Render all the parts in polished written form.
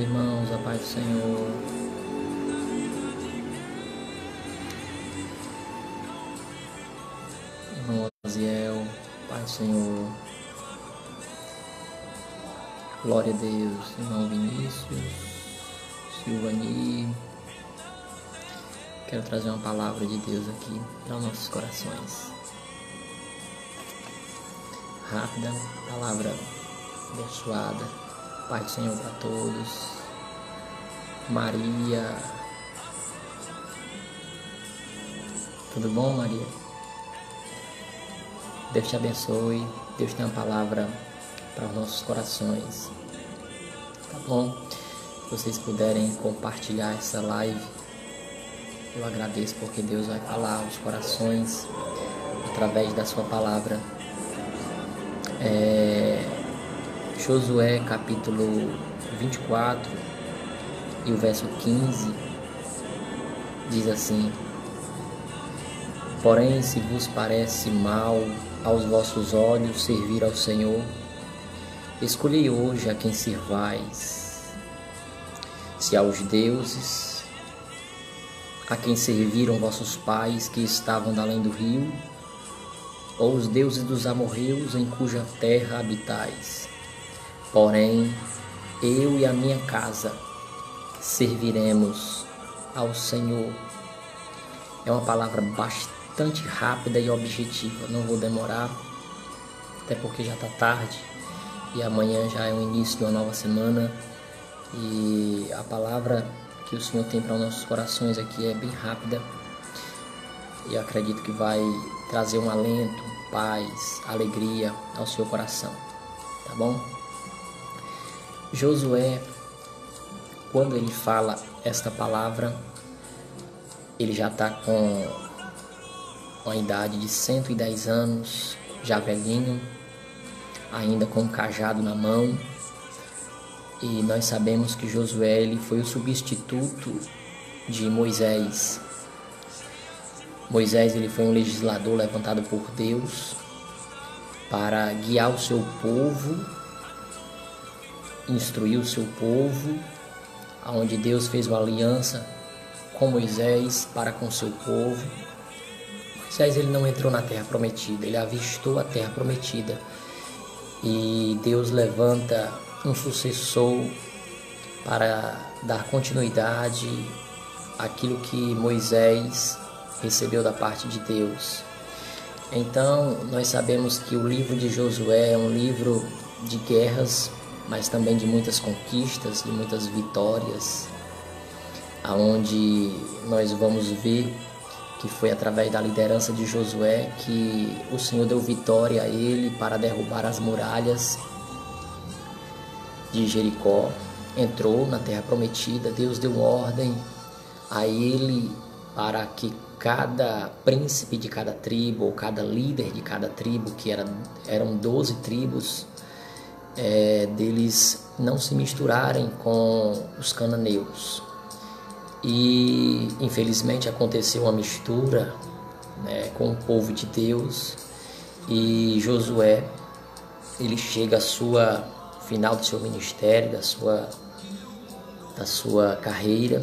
irmãos, a paz do Senhor. Irmão Aziel, paz do Senhor. Glória a Deus, irmão Vinícius, Silvani. Quero trazer uma palavra de Deus aqui para os nossos corações. Rápida, palavra abençoada. Paz do Senhor para todos. Maria. Tudo bom, Maria? Deus te abençoe. Deus tem uma palavra para os nossos corações. Tá bom? Se vocês puderem compartilhar essa live, eu agradeço, porque Deus vai falar aos corações através da sua palavra. Josué capítulo 24 e o verso 15 diz assim: porém, se vos parece mal aos vossos olhos servir ao Senhor, escolhei hoje a quem servais, se aos deuses a quem serviram vossos pais que estavam da além do rio, ou os deuses dos amorreus em cuja terra habitais. Porém, eu e a minha casa serviremos ao Senhor. É uma palavra bastante rápida e objetiva. Não vou demorar, até porque já está tarde e amanhã já é o início de uma nova semana. E a palavra que o Senhor tem para os nossos corações aqui é bem rápida. E eu acredito que vai trazer um alento, paz, alegria ao seu coração. Tá bom? Josué, quando ele fala esta palavra, ele já está com uma idade de 110 anos, já velhinho, ainda com um cajado na mão. E nós sabemos que Josué ele foi o substituto de Moisés. Moisés ele foi um legislador levantado por Deus para guiar o seu povo, instruir o seu povo, onde Deus fez uma aliança com Moisés para com o seu povo. Moisés ele não entrou na terra prometida, ele avistou a terra prometida. E Deus levanta um sucessor para dar continuidade àquilo que Moisés recebeu da parte de Deus. Então, nós sabemos que o livro de Josué é um livro de guerras, mas também de muitas conquistas, de muitas vitórias, aonde nós vamos ver que foi através da liderança de Josué que o Senhor deu vitória a ele para derrubar as muralhas de Jericó. Entrou na terra prometida. Deus deu ordem a ele para que cada príncipe de cada tribo, ou cada líder de cada tribo, que eram 12 tribos, deles não se misturarem com os cananeus. E infelizmente aconteceu uma mistura, com o povo de Deus. E Josué ele chega a sua final do seu ministério, da sua carreira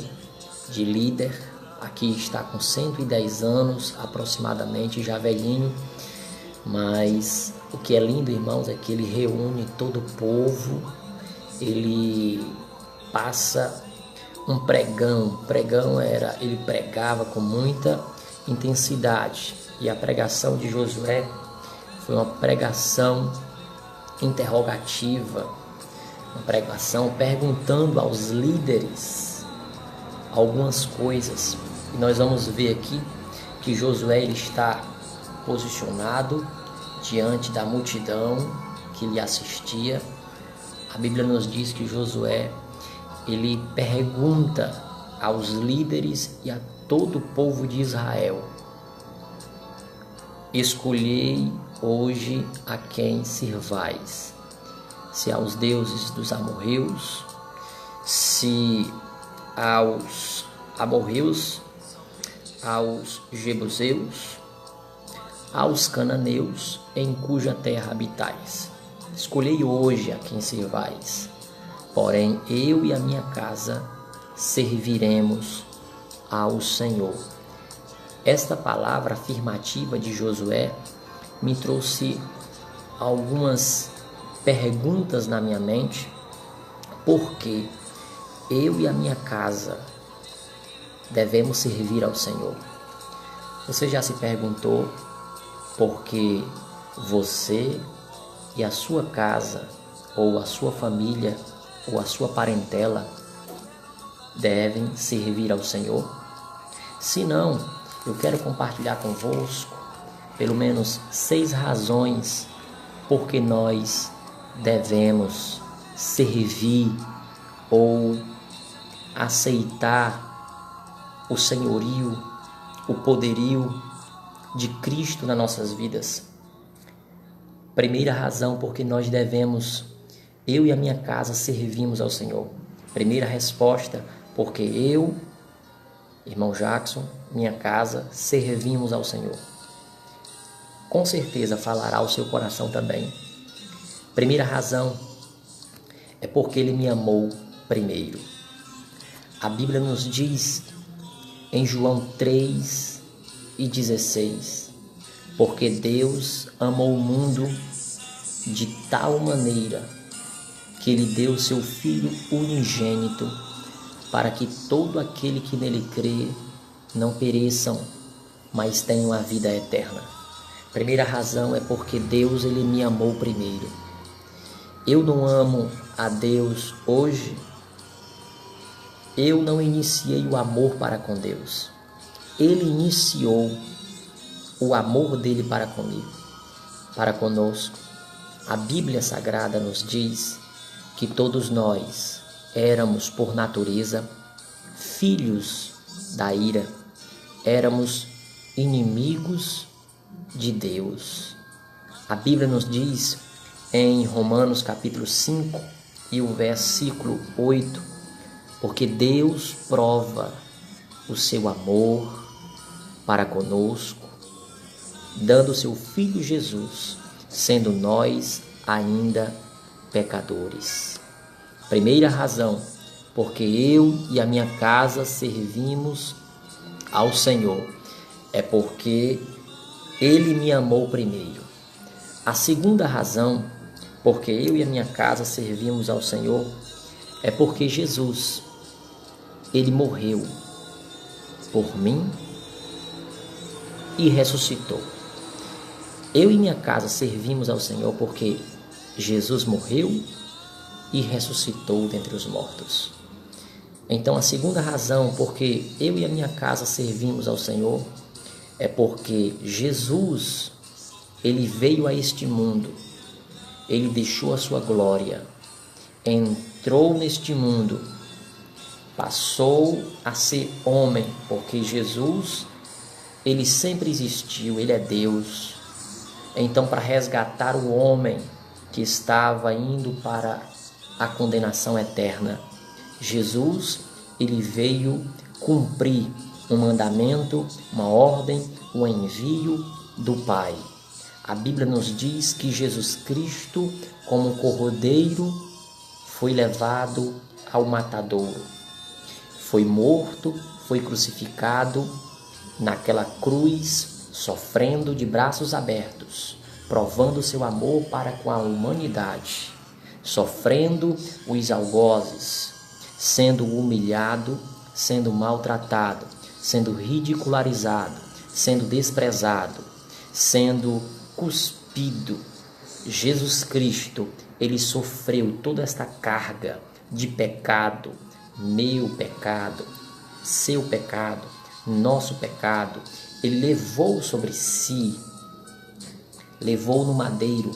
de líder. Aqui está com 110 anos aproximadamente, já velhinho, mas o que é lindo, irmãos, é que ele reúne todo o povo. Ele passa um pregão. Ele pregava com muita intensidade, e a pregação de Josué foi uma pregação interrogativa, uma pregação perguntando aos líderes algumas coisas. E nós vamos ver aqui que Josué ele está posicionado diante da multidão que lhe assistia. A Bíblia nos diz que Josué ele pergunta aos líderes e a todo o povo de Israel: escolhei hoje a quem servais, se aos deuses dos amorreus, se aos amorreus, aos jebuseus, aos cananeus em cuja terra habitais. Escolhei hoje a quem servais. porém eu e a minha casa serviremos ao Senhor. Esta palavra afirmativa de Josué me trouxe algumas perguntas na minha mente, porque eu e a minha casa devemos servir ao Senhor. Você já se perguntou por que você e a sua casa, ou a sua família, ou a sua parentela devem servir ao Senhor? Se não, eu quero compartilhar convosco pelo menos 6 razões por que nós devemos servir ou aceitar o senhorio, o poderio de Cristo nas nossas vidas. Primeira razão porque nós devemos, eu e a minha casa servimos ao Senhor. Primeira resposta, porque eu, irmão Jackson, minha casa, servimos ao Senhor. Com certeza falará ao seu coração também. Primeira razão é porque Ele me amou primeiro. A Bíblia nos diz em João 3:16, porque Deus amou o mundo de tal maneira que Ele deu o seu Filho unigênito, para que todo aquele que nele crê não pereçam, mas tenham a vida eterna. Primeira razão é porque Deus, Ele me amou primeiro. Eu não amo a Deus hoje, eu não iniciei o amor para com Deus. Ele iniciou o amor dele para comigo, para conosco. A Bíblia Sagrada nos diz que todos nós éramos, por natureza, filhos da ira, éramos inimigos de Deus. A Bíblia nos diz em Romanos capítulo 5 e o versículo 8, porque Deus prova o seu amor para conosco, dando o seu Filho Jesus, sendo nós ainda pecadores. Primeira razão, porque eu e a minha casa servimos ao Senhor, é porque Ele me amou primeiro. A segunda razão, porque eu e a minha casa servimos ao Senhor, é porque Jesus, Ele morreu por mim e ressuscitou. Eu e minha casa servimos ao Senhor porque Jesus morreu e ressuscitou dentre os mortos. Então a segunda razão porque eu e a minha casa servimos ao Senhor é porque Jesus, Ele veio a este mundo, Ele deixou a sua glória, entrou neste mundo, passou a ser homem, porque Jesus, Ele sempre existiu, Ele é Deus. Então, para resgatar o homem que estava indo para a condenação eterna, Jesus, Ele veio cumprir um mandamento, uma ordem, um envio do Pai. A Bíblia nos diz que Jesus Cristo, como um cordeiro, foi levado ao matadouro. Foi morto, foi crucificado naquela cruz, sofrendo de braços abertos, provando seu amor para com a humanidade, sofrendo os algozes, sendo humilhado, sendo maltratado, sendo ridicularizado, sendo desprezado, sendo cuspido. Jesus Cristo, Ele sofreu toda esta carga de pecado, meu pecado, seu pecado, nosso pecado. Ele levou sobre si, levou no madeiro,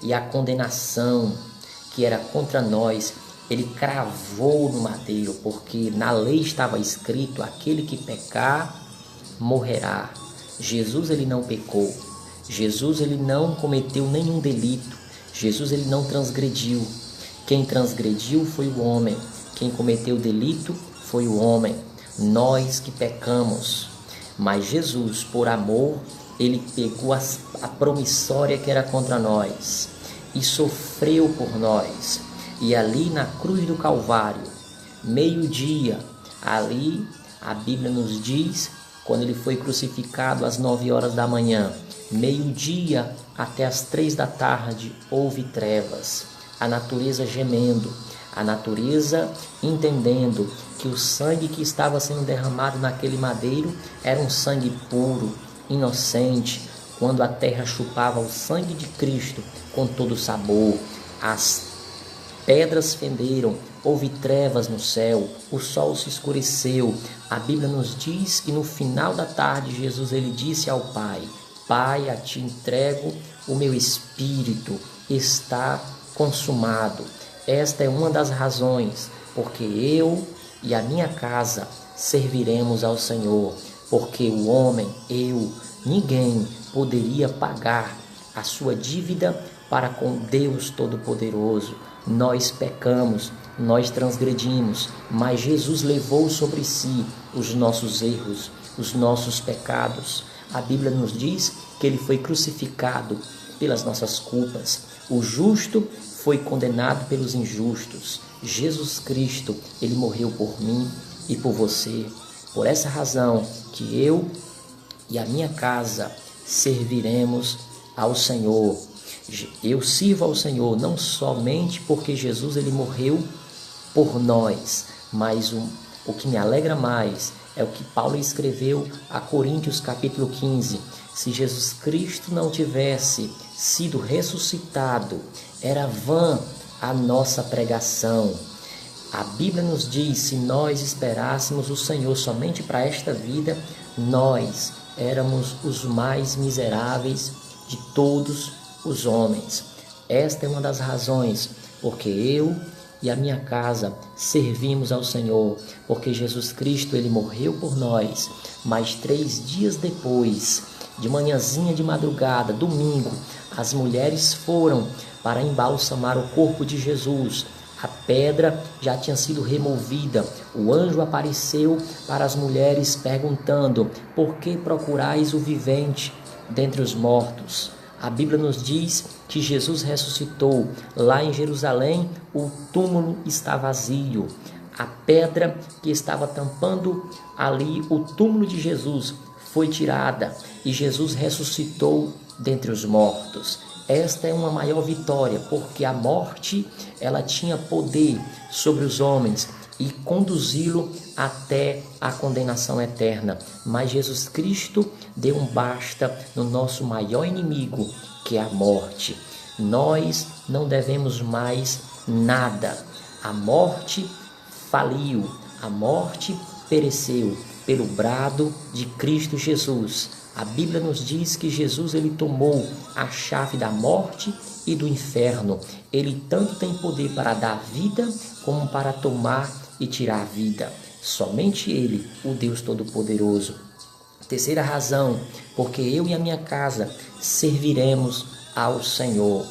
e a condenação que era contra nós, Ele cravou no madeiro, porque na lei estava escrito: aquele que pecar, morrerá. Jesus, Ele não pecou. Jesus, Ele não cometeu nenhum delito. Jesus, Ele não transgrediu. Quem transgrediu foi o homem. Quem cometeu delito foi o homem. Nós que pecamos. Mas Jesus, por amor, Ele pegou a promissória que era contra nós e sofreu por nós. E ali na cruz do Calvário, meio-dia, ali a Bíblia nos diz, quando ele foi crucificado às 9 horas da manhã, meio-dia até às 3 da tarde, houve trevas, a natureza gemendo, a natureza entendendo que o sangue que estava sendo derramado naquele madeiro era um sangue puro, inocente, quando a terra chupava o sangue de Cristo com todo sabor. As pedras fenderam, houve trevas no céu, o sol se escureceu. A Bíblia nos diz que no final da tarde Jesus ele disse ao Pai: Pai, a ti entrego o meu espírito, está consumado. Esta é uma das razões porque eu e a minha casa serviremos ao Senhor, porque o homem, ninguém poderia pagar a sua dívida para com Deus Todo-Poderoso. Nós pecamos, nós transgredimos, mas Jesus levou sobre si os nossos erros, os nossos pecados. A Bíblia nos diz que ele foi crucificado pelas nossas culpas. O justo foi condenado pelos injustos. Jesus Cristo, ele morreu por mim e por você. Por essa razão que eu e a minha casa serviremos ao Senhor. Eu sirvo ao Senhor não somente porque Jesus ele morreu por nós, mas o que me alegra mais é o que Paulo escreveu a Coríntios capítulo 15. Se Jesus Cristo não tivesse sido ressuscitado, era vã a nossa pregação. A Bíblia nos diz, se nós esperássemos o Senhor somente para esta vida, nós éramos os mais miseráveis de todos os homens. Esta é uma das razões porque eu e a minha casa servimos ao Senhor, porque Jesus Cristo ele morreu por nós, mas 3 dias depois, de manhãzinha de madrugada, domingo, as mulheres foram para embalsamar o corpo de Jesus. A pedra já tinha sido removida. O anjo apareceu para as mulheres perguntando: por que procurais o vivente dentre os mortos? A Bíblia nos diz que Jesus ressuscitou. Lá em Jerusalém, o túmulo está vazio. A pedra que estava tampando ali o túmulo de Jesus foi tirada e Jesus ressuscitou dentre os mortos. Esta é uma maior vitória, porque a morte ela tinha poder sobre os homens e conduzi-lo até a condenação eterna. Mas Jesus Cristo deu um basta no nosso maior inimigo, que é a morte. Nós não devemos mais nada. A morte faliu, a morte pereceu pelo brado de Cristo Jesus. A Bíblia nos diz que Jesus ele tomou a chave da morte e do inferno. Ele tanto tem poder para dar vida como para tomar e tirar a vida. Somente ele, o Deus Todo-Poderoso. Terceira razão, porque eu e a minha casa serviremos ao Senhor.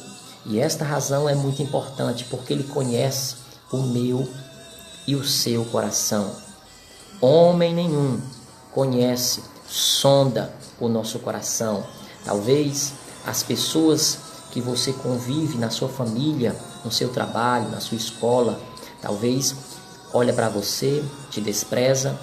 E esta razão é muito importante, porque ele conhece o meu e o seu coração. Homem nenhum conhece, sonda o nosso coração. Talvez as pessoas que você convive na sua família, no seu trabalho, na sua escola, talvez olha para você, te despreza,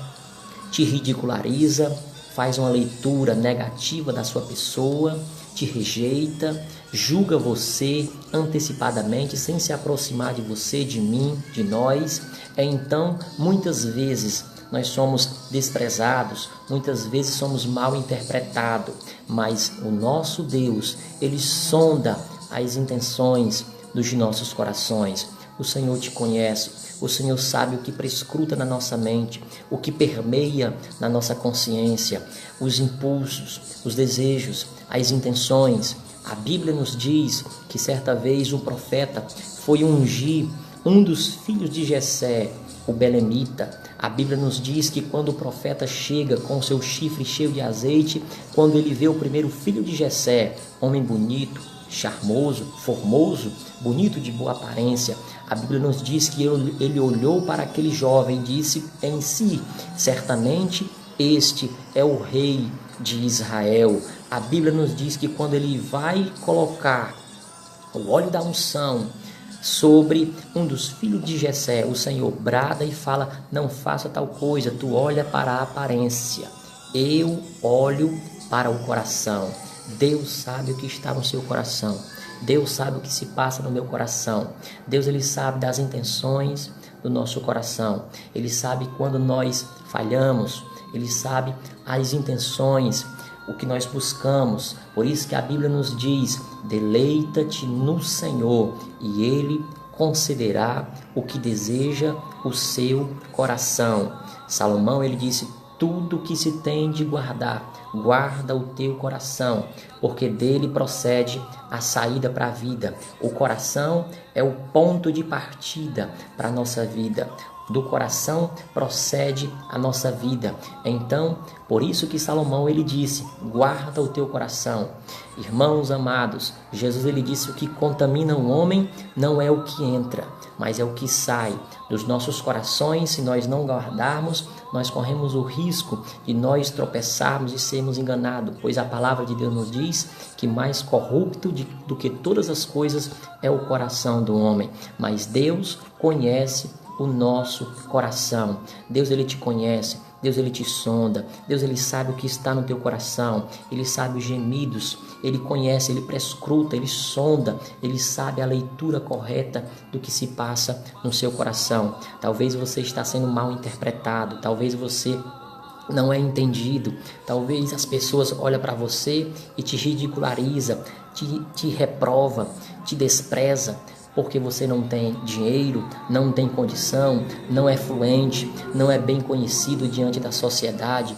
te ridiculariza, faz uma leitura negativa da sua pessoa, te rejeita, julga você antecipadamente, sem se aproximar de você, de mim, de nós. Então, muitas vezes nós somos desprezados, muitas vezes somos mal interpretados, mas o nosso Deus, ele sonda as intenções dos nossos corações. O Senhor te conhece, o Senhor sabe o que prescruta na nossa mente, o que permeia na nossa consciência, os impulsos, os desejos, as intenções. A Bíblia nos diz que certa vez um profeta foi ungir um dos filhos de Jessé, o belemita. A Bíblia nos diz que quando o profeta chega com seu chifre cheio de azeite, quando ele vê o primeiro filho de Jessé, homem bonito, charmoso, formoso, bonito de boa aparência, a Bíblia nos diz que ele olhou para aquele jovem e disse em si: certamente este é o rei de Israel. A Bíblia nos diz que quando ele vai colocar o óleo da unção sobre um dos filhos de Jessé. O Senhor brada e fala: não faça tal coisa, tu olha para a aparência, eu olho para o coração. Deus sabe o que está no seu coração. Deus sabe o que se passa no meu coração. Deus, ele sabe das intenções do nosso coração. Ele sabe quando nós falhamos. Ele sabe as intenções, o que nós buscamos. Por isso que a Bíblia nos diz: deleita-te no Senhor e Ele concederá o que deseja o seu coração. Salomão, ele disse: tudo que se tem de guardar, guarda o teu coração, porque dele procede a saída para a vida. O coração é o ponto de partida para a nossa vida. Do coração procede a nossa vida. Então, por isso que Salomão, ele disse: guarda o teu coração. Irmãos amados, Jesus, ele disse: o que contamina o homem não é o que entra, mas é o que sai dos nossos corações. Se nós não guardarmos, nós corremos o risco de nós tropeçarmos e sermos enganados, pois a palavra de Deus nos diz que mais corrupto do que todas as coisas é o coração do homem. Mas Deus conhece o nosso coração. Deus, ele te conhece. Deus, ele te sonda. Deus, ele sabe o que está no teu coração. Ele sabe os gemidos. Ele conhece, ele prescruta, ele sonda. Ele sabe a leitura correta do que se passa no seu coração. Talvez você está sendo mal interpretado. Talvez você não é entendido. Talvez as pessoas olham para você e te ridicularizam, te reprova, te despreza, porque você não tem dinheiro, não tem condição, não é fluente, não é bem conhecido diante da sociedade.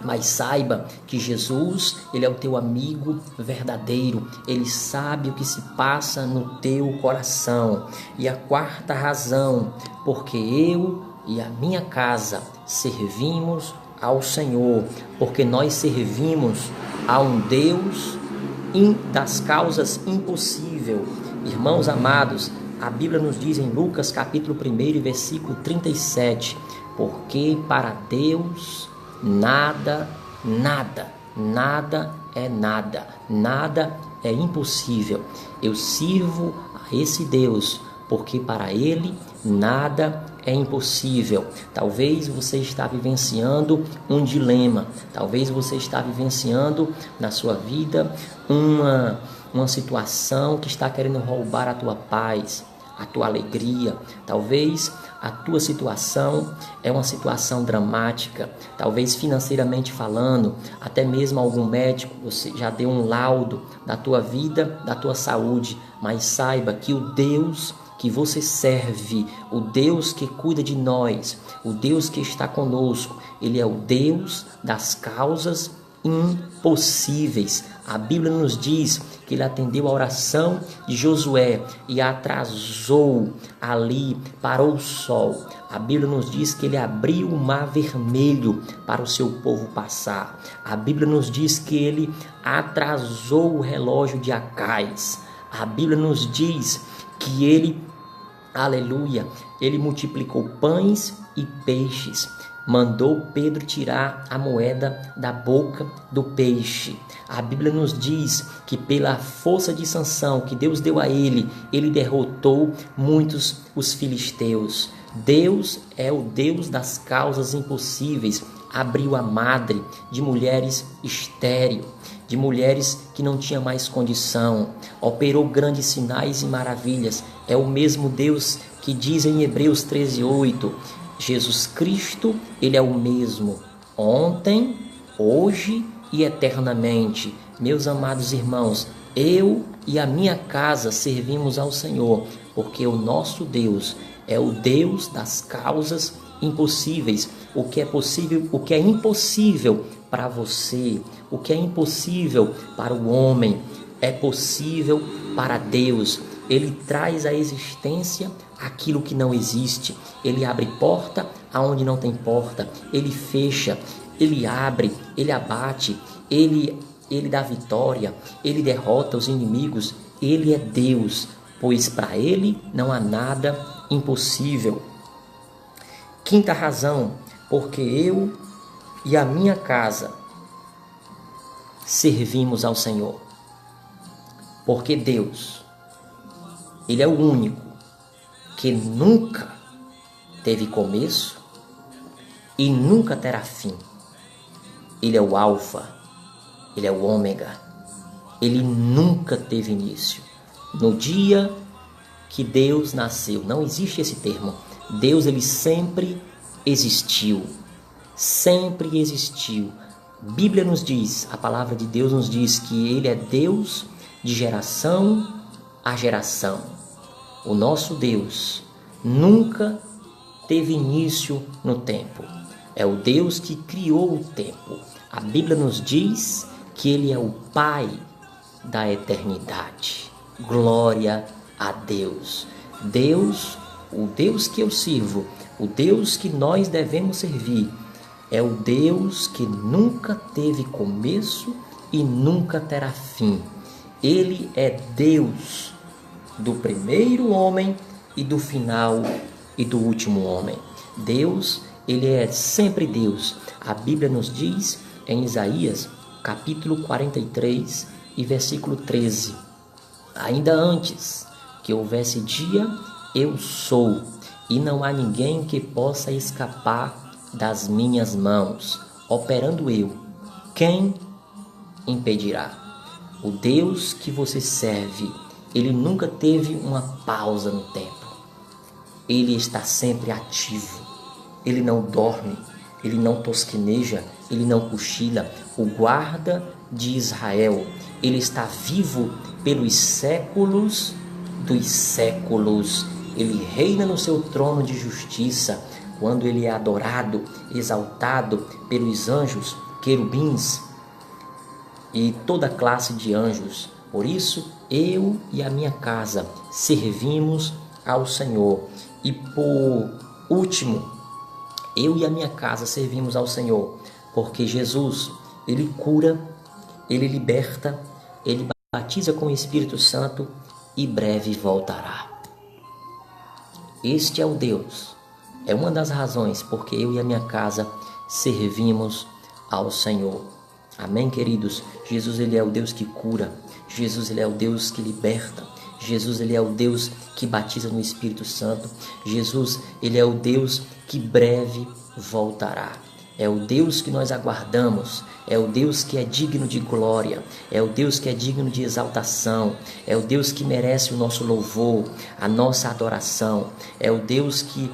Mas saiba que Jesus, ele é o teu amigo verdadeiro. Ele sabe o que se passa no teu coração. E a quarta razão, porque eu e a minha casa servimos ao Senhor, porque nós servimos a um Deus das causas impossível. Irmãos amados, a Bíblia nos diz em Lucas capítulo 1, versículo 37, porque para Deus nada é impossível. Eu sirvo a esse Deus, porque para Ele nada é impossível. Talvez você está vivenciando um dilema, talvez você está vivenciando na sua vida uma situação que está querendo roubar a tua paz, a tua alegria. Talvez a tua situação é uma situação dramática, talvez financeiramente falando, até mesmo algum médico, você já deu um laudo da tua vida, da tua saúde, mas saiba que o Deus que você serve, o Deus que cuida de nós, o Deus que está conosco, Ele é o Deus das causas impossíveis. A Bíblia nos diz que ele atendeu a oração de Josué e atrasou ali, parou o sol. A Bíblia nos diz que ele abriu o mar vermelho para o seu povo passar. A Bíblia nos diz que ele atrasou o relógio de Acais. A Bíblia nos diz que ele, aleluia, ele multiplicou pães e peixes. Mandou Pedro tirar a moeda da boca do peixe. A Bíblia nos diz que pela força de Sansão que Deus deu a ele, ele derrotou muitos os filisteus. Deus é o Deus das causas impossíveis. Abriu a madre de mulheres estéril, de mulheres que não tinham mais condição. Operou grandes sinais e maravilhas. É o mesmo Deus que diz em Hebreus 13:8, Jesus Cristo, ele é o mesmo ontem, hoje e eternamente. Meus amados irmãos, eu e a minha casa servimos ao Senhor, porque o nosso Deus é o Deus das causas impossíveis. O que é possível, o que é impossível para você, o que é impossível para o homem, é possível para Deus. Ele traz à existência aquilo que não existe. Ele abre porta aonde não tem porta. Ele fecha, ele abre, ele abate, ele dá vitória, ele derrota os inimigos. Ele é Deus, pois para ele não há nada impossível. Quinta razão, porque eu e a minha casa servimos ao Senhor. Porque Deus Ele é o único que nunca teve começo e nunca terá fim. Ele é o Alfa, ele é o Ômega. Ele nunca teve início. No dia que Deus nasceu, não existe esse termo. Deus, ele sempre existiu. Sempre existiu. A Bíblia nos diz, a palavra de Deus nos diz que ele é Deus de geração a geração. O nosso Deus nunca teve início no tempo. É o Deus que criou o tempo. A Bíblia nos diz que ele é o Pai da eternidade. Glória a Deus. Deus, o Deus que eu sirvo, o Deus que nós devemos servir, é o Deus que nunca teve começo e nunca terá fim. Ele é Deus do primeiro homem e do final e do último homem. Deus, ele é sempre Deus. A Bíblia nos diz em Isaías, capítulo 43 e versículo 13: ainda antes que houvesse dia, eu sou, e não há ninguém que possa escapar das minhas mãos. Operando eu, quem impedirá? O Deus que você serve, ele nunca teve uma pausa no tempo. Ele está sempre ativo. Ele não dorme, ele não tosqueneja, ele não cochila. O guarda de Israel, ele está vivo pelos séculos dos séculos. Ele reina no seu trono de justiça. Quando ele é adorado, exaltado pelos anjos, querubins e toda classe de anjos. Por isso, eu e a minha casa servimos ao Senhor. E por último, eu e a minha casa servimos ao Senhor, porque Jesus, ele cura, ele liberta, ele batiza com o Espírito Santo e breve voltará. Este é o Deus. É uma das razões porque eu e a minha casa servimos ao Senhor. Amém, queridos? Jesus, ele é o Deus que cura. Jesus, ele é o Deus que liberta. Jesus, ele é o Deus que batiza no Espírito Santo. Jesus, ele é o Deus que breve voltará. É o Deus que nós aguardamos. É o Deus que é digno de glória. É o Deus que é digno de exaltação. É o Deus que merece o nosso louvor, a nossa adoração. É o Deus que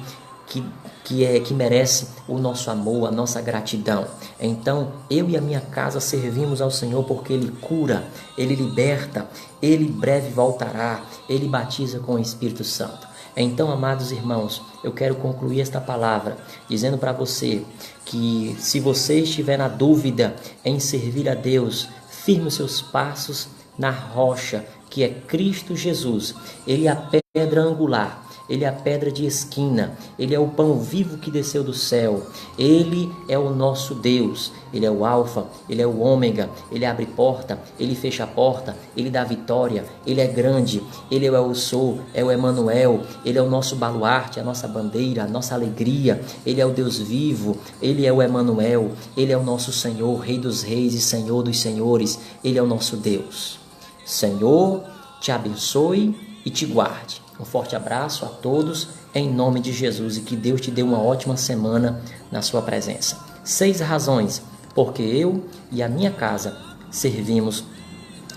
merece o nosso amor, a nossa gratidão. Então, eu e a minha casa servimos ao Senhor porque Ele cura, Ele liberta, Ele breve voltará, Ele batiza com o Espírito Santo. Então, amados irmãos, eu quero concluir esta palavra dizendo para você que se você estiver na dúvida em servir a Deus, firme os seus passos na rocha, que é Cristo Jesus. Ele é a pedra angular. Ele é a pedra de esquina, ele é o pão vivo que desceu do céu, ele é o nosso Deus, ele é o Alfa, ele é o Ômega, ele abre porta, ele fecha a porta, ele dá vitória, ele é grande, ele é o Eu Sou, é o Emanuel, ele é o nosso baluarte, a nossa bandeira, a nossa alegria, ele é o Deus vivo, ele é o Emanuel, ele é o nosso Senhor, Rei dos Reis e Senhor dos Senhores, ele é o nosso Deus. Senhor, te abençoe e te guarde. Um forte abraço a todos, em nome de Jesus, e que Deus te dê uma ótima semana na sua presença. 6 razões porque eu e a minha casa servimos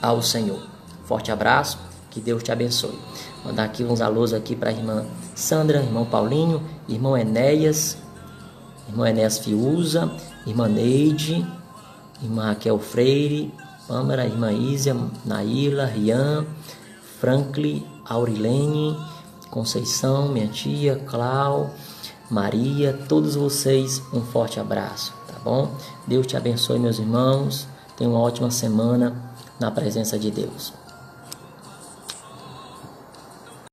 ao Senhor. Forte abraço, que Deus te abençoe. Mandar aqui uns alôs aqui para a irmã Sandra, irmão Paulinho, irmão Enéas Fiuza, irmã Neide, irmã Raquel Freire, Pâmara, irmã Ísia, Naíla, Rian, Franklin, Aurilene, Conceição, minha tia, Clau, Maria, todos vocês, um forte abraço, tá bom? Deus te abençoe, meus irmãos. Tenha uma ótima semana na presença de Deus.